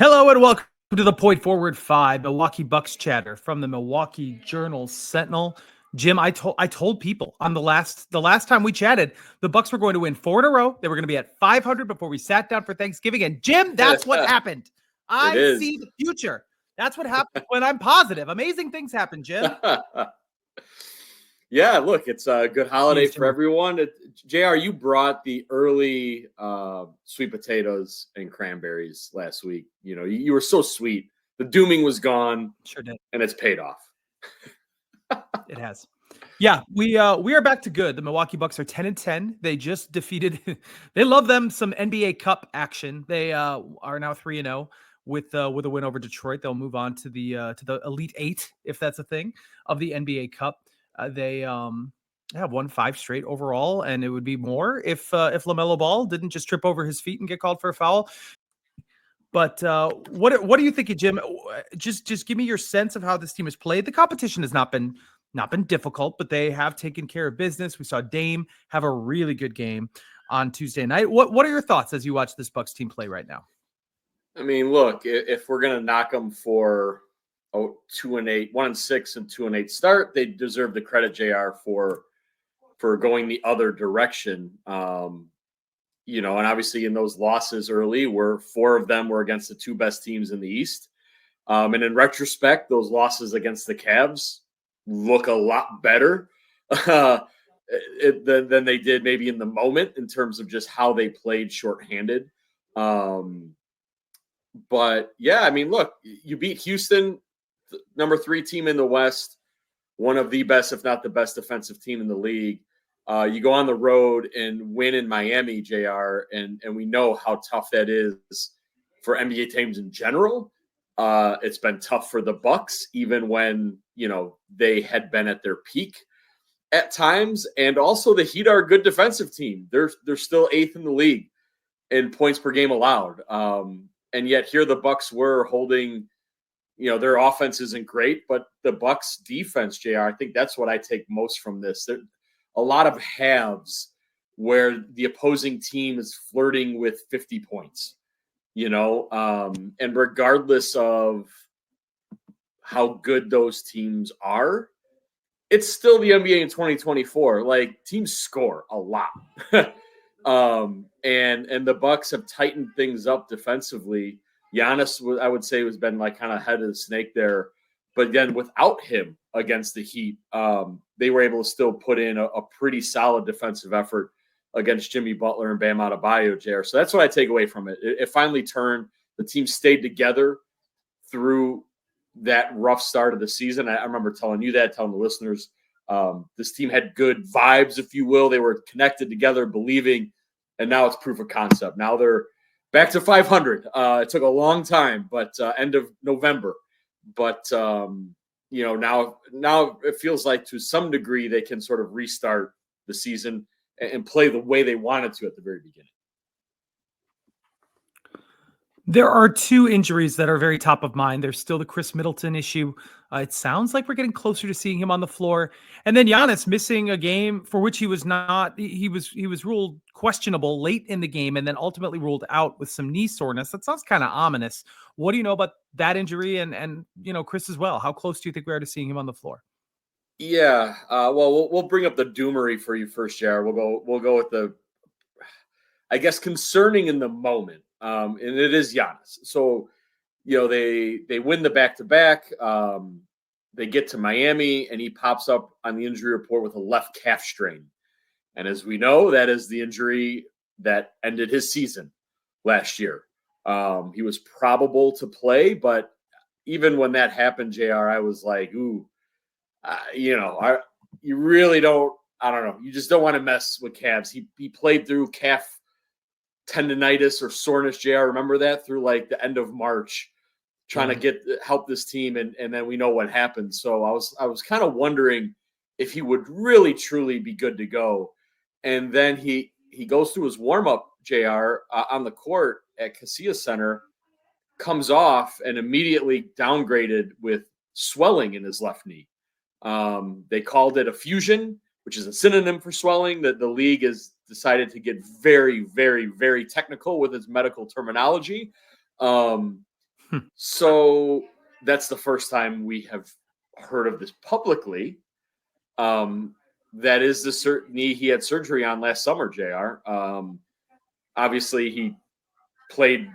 Hello and welcome to the Point Forward 5 Milwaukee Bucks chatter from the Milwaukee Journal Sentinel. Jim, I told people on the last time we chatted, the Bucks were going to win 4 in a row. They were going to be at 500 before we sat down for Thanksgiving. And Jim, that's what happened. I see the future. That's what happens when I'm positive. Amazing things happen, Jim. Yeah, look, it's a good holiday for everyone. JR, you brought the early sweet potatoes and cranberries last week. You know, you were so sweet. The dooming was gone. Sure did. And it's paid off. It has. Yeah, we are back to good. The Milwaukee Bucks are 10-10. They just defeated they love them some NBA Cup action. They are now 3-0 with a win over Detroit. They'll move on to the Elite 8, if that's a thing, of the NBA Cup. They have won 5 straight overall, and it would be more if LaMelo Ball didn't just trip over his feet and get called for a foul. But what do you think, Jim? Just give me your sense of how this team has played. The competition has not been difficult, but they have taken care of business. We saw Dame have a really good game on Tuesday night. What are your thoughts as you watch this Bucks team play right now? I mean, look, if we're gonna knock them for 2-8, 1-6, and 2-8 start, they deserve the credit, JR, for going the other direction. You know, and obviously in those losses early, 4 of them were against the 2 best teams in the East. And in retrospect, those losses against the Cavs look a lot better than they did maybe in the moment in terms of just how they played shorthanded. But yeah, I mean, look, you beat Houston, number 3 team in the West, one of the best, if not the best defensive team in the league. You go on the road and win in Miami, JR, and we know how tough that is for NBA teams in general. It's been tough for the Bucks, even when, you know, they had been at their peak at times. And also the Heat are a good defensive team. They're still 8th in the league in points per game allowed. And yet here the Bucks were holding, you know, their offense isn't great, but the Bucks defense, JR, I think that's what I take most from this. There, a lot of halves where the opposing team is flirting with 50 points, you know, and regardless of how good those teams are, it's still the NBA in 2024. Like, teams score a lot. And the Bucks have tightened things up defensively. Giannis, I would say, has been like kind of head of the snake there. But again, without him against the Heat, they were able to still put in a pretty solid defensive effort against Jimmy Butler and Bam Adebayo, JR. So that's what I take away from it. It finally turned. The team stayed together through that rough start of the season. I remember telling you that, telling the listeners, this team had good vibes, if you will. They were connected together, believing, and now it's proof of concept. Now they're back to 500. It took a long time, but end of November. But, you know, now it feels like to some degree they can sort of restart the season and play the way they wanted to at the very beginning. There are 2 injuries that are very top of mind. There's still the Khris Middleton issue. It sounds like we're getting closer to seeing him on the floor. And then Giannis missing a game for which he was not. He was ruled questionable late in the game and then ultimately ruled out with some knee soreness. That sounds kind of ominous. What do you know about that injury and you know, Khris as well? How close do you think we are to seeing him on the floor? Yeah. Well, we'll bring up the doomery for you first, Jared. We'll go with the, I guess, concerning in the moment. And it is Giannis. So, you know, they win the back-to-back. They get to Miami, and he pops up on the injury report with a left calf strain. And as we know, that is the injury that ended his season last year. He was probable to play, but even when that happened, JR, I was like, ooh, you know, you really don't, I don't know. You just don't want to mess with calves. He played through calf tendonitis or soreness, JR. Remember that through like the end of March, trying to help this team, and then we know what happened. So I was kind of wondering if he would really truly be good to go. And then he goes through his warm up, JR, on the court at Casillas Center, comes off and immediately downgraded with swelling in his left knee. They called it a fusion, which is a synonym for swelling. That the league has decided to get very, very, very technical with its medical terminology. So that's the first time we have heard of this publicly. That is the knee he had surgery on last summer, JR. Obviously, he played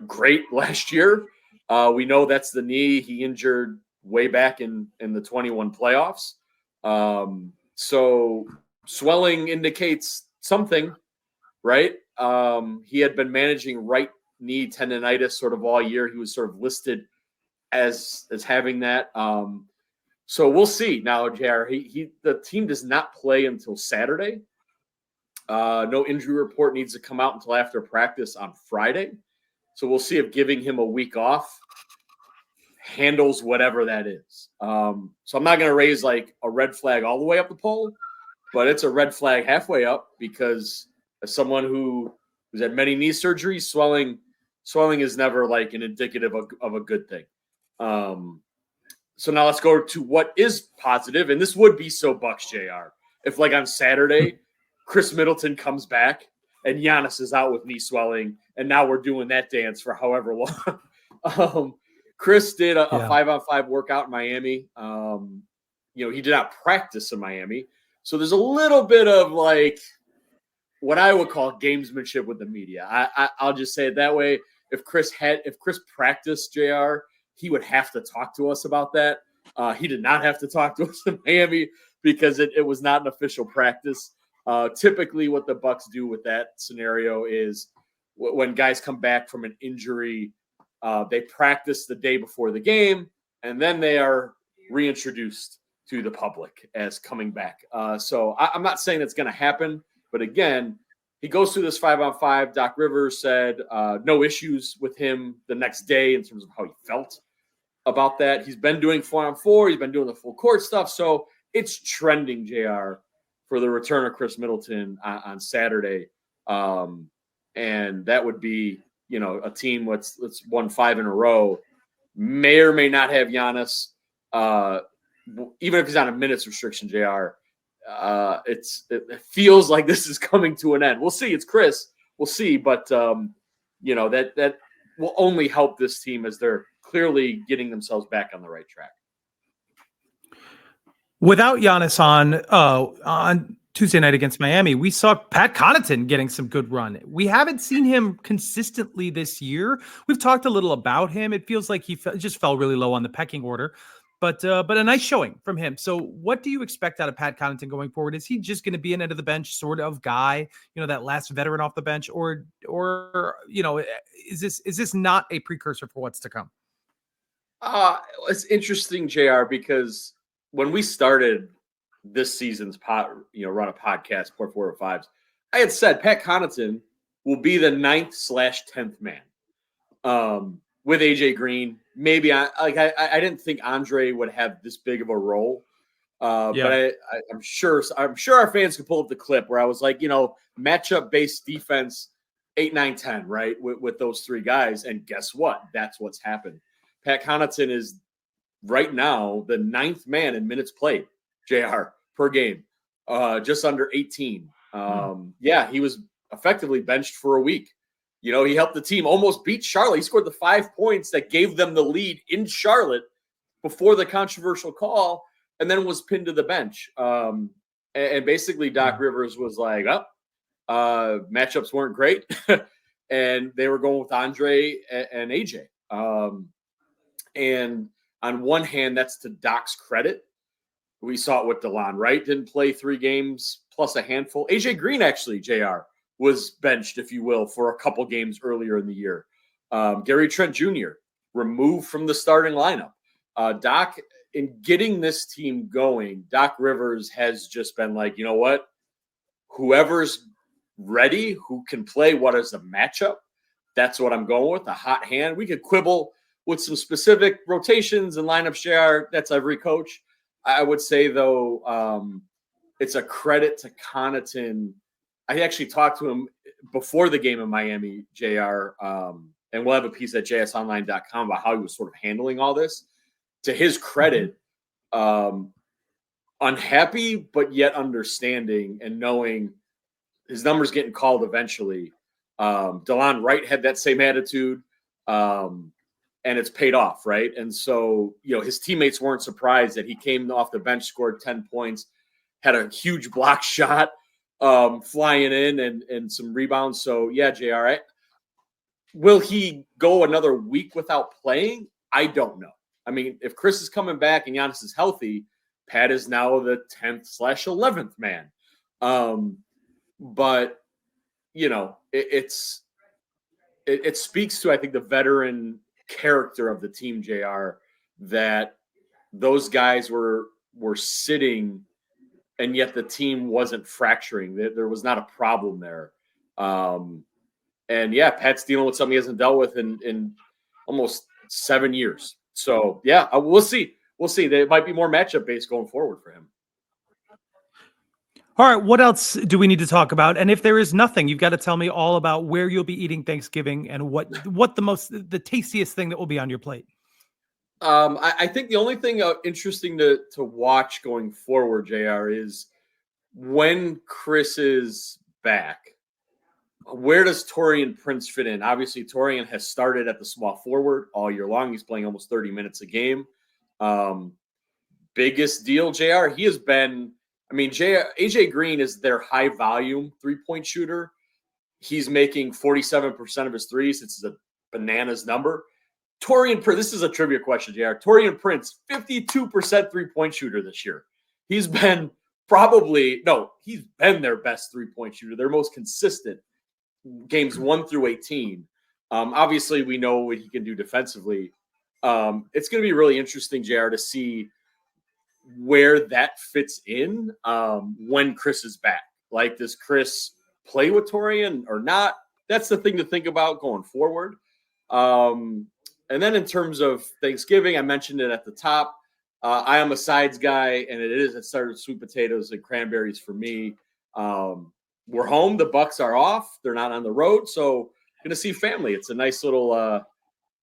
great last year. We know that's the knee he injured way back in the 21 playoffs. So swelling indicates something, right? He had been managing right knee tendonitis sort of all year. He was sort of listed as having that. So we'll see now, JR. The team does not play until Saturday. No injury report needs to come out until after practice on Friday. So we'll see if giving him a week off handles whatever that is. So I'm not going to raise like a red flag all the way up the pole, but it's a red flag halfway up because as someone who's had many knee surgeries, swelling is never like an indicative of a good thing. So now let's go to what is positive, and this would be so Bucks, JR. If like on Saturday, Khris Middleton comes back and Giannis is out with knee swelling, and now we're doing that dance for however long. Khris did a 5-on-5 workout in Miami. He did not practice in Miami. So there's a little bit of like what I would call gamesmanship with the media. I'll just say it that way. If Khris practiced, JR, he would have to talk to us about that. He did not have to talk to us in Miami because it was not an official practice. Typically what the Bucks do with that scenario is when guys come back from an injury, they practice the day before the game, and then they are reintroduced to the public as coming back. So I'm not saying that's going to happen, but again, he goes through this 5-on-5. Doc Rivers said no issues with him the next day in terms of how he felt about that. He's been doing 4-on-4. He's been doing the full court stuff. So it's trending, JR, for the return of Khris Middleton on Saturday. And that would be, a team that's won 5 in a row, may or may not have Giannis. Even if he's on a minutes restriction, JR, it feels like this is coming to an end. We'll see. It's Khris. We'll see. But, that will only help this team as they're clearly getting themselves back on the right track. Without Giannis on Tuesday night against Miami, we saw Pat Connaughton getting some good run. We haven't seen him consistently this year. We've talked a little about him. It feels like he just fell really low on the pecking order, but a nice showing from him. So what do you expect out of Pat Connaughton going forward? Is he just going to be an end of the bench sort of guy, that last veteran off the bench, or is this not a precursor for what's to come? It's interesting, JR, because when we started this season's run of podcast, Port 405s, I had said Pat Connaughton will be the 9th/10th man with AJ Green. Maybe I didn't think Andre would have this big of a role, but I'm sure our fans could pull up the clip where I was like, matchup based defense 8, 9, 10, right, with those three guys, and guess what? That's what's happened. Pat Connaughton is right now the 9th man in minutes played, JR, per game, just under 18. He was effectively benched for a week. He helped the team almost beat Charlotte. He scored the 5 points that gave them the lead in Charlotte before the controversial call, and then was pinned to the bench. And basically Doc Rivers was like, matchups weren't great. And they were going with Andre and AJ. And on one hand, that's to Doc's credit. We saw it with DeLon Wright, didn't play 3 games plus a handful. AJ Green, actually, JR, was benched, if you will, for a couple games earlier in the year. Gary Trent Jr. removed from the starting lineup. Doc, in getting this team going, Doc Rivers has just been like, you know what? Whoever's ready, who can play what is the matchup, that's what I'm going with, a hot hand. We could quibble with some specific rotations and lineups, JR. That's every coach. I would say, though, it's a credit to Connaughton. I actually talked to him before the game in Miami, JR, and we'll have a piece at jsonline.com about how he was sort of handling all this. To his credit, unhappy, but yet understanding and knowing his numbers getting called eventually. DeLon Wright had that same attitude. and it's paid off, right? And so, his teammates weren't surprised that he came off the bench, scored 10 points, had a huge block shot flying in and some rebounds. So, yeah, JR, will he go another week without playing? I don't know. I mean, if Khris is coming back and Giannis is healthy, Pat is now the 10th/11th man. But, it speaks to, I think, the veteran character of the team, JR, that those guys were sitting and yet the team wasn't fracturing. There was not a problem there. And yeah, Pat's dealing with something he hasn't dealt with in almost 7 years. So yeah, we'll see. We'll see. There might be more matchup based going forward for him. All right, what else do we need to talk about? And if there is nothing, you've got to tell me all about where you'll be eating Thanksgiving and what the tastiest thing that will be on your plate. I think the only thing interesting to watch going forward, JR, is when Khris is back, where does Taurean Prince fit in? Obviously, Taurean has started at the small forward all year long. He's playing almost 30 minutes a game. Biggest deal, JR, he has been, AJ Green is their high volume 3-point shooter. He's making 47% of his threes. It's a bananas number. Taurean Prince, this is a trivia question, JR. Taurean Prince, 52% 3-point shooter this year. He's been their best 3-point shooter, their most consistent games 1 through 18. Obviously, we know what he can do defensively. It's going to be really interesting, JR, to see where that fits in when Khris is back. Like, does Khris play with Taurean or not? That's the thing to think about going forward. And then in terms of Thanksgiving, I mentioned it at the top. I am a sides guy, and it started sweet potatoes and cranberries for me. We're home. The Bucks are off. They're not on the road, so going to see family. It's a nice little,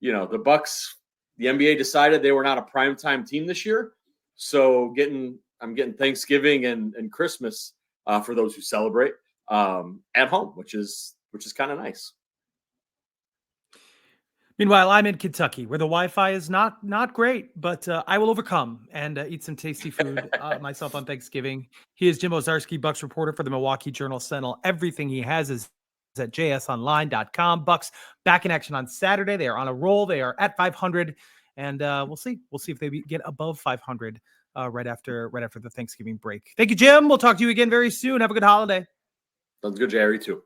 the Bucks. The NBA decided they were not a primetime team this year, so I'm getting Thanksgiving and Christmas for those who celebrate at home, which is kind of nice. Meanwhile, I'm in Kentucky, where the Wi-Fi is not great, but I will overcome and eat some tasty food myself on Thanksgiving. He is Jim Owczarski, Bucks reporter for the Milwaukee Journal-Sentinel. Everything he has is at jsonline.com. Bucks back in action on Saturday. They are on a roll. They are at 500, and we'll see. We'll see if they get above 500 right after the Thanksgiving break. Thank you, Jim. We'll talk to you again very soon. Have a good holiday. Sounds good, Jerry, too.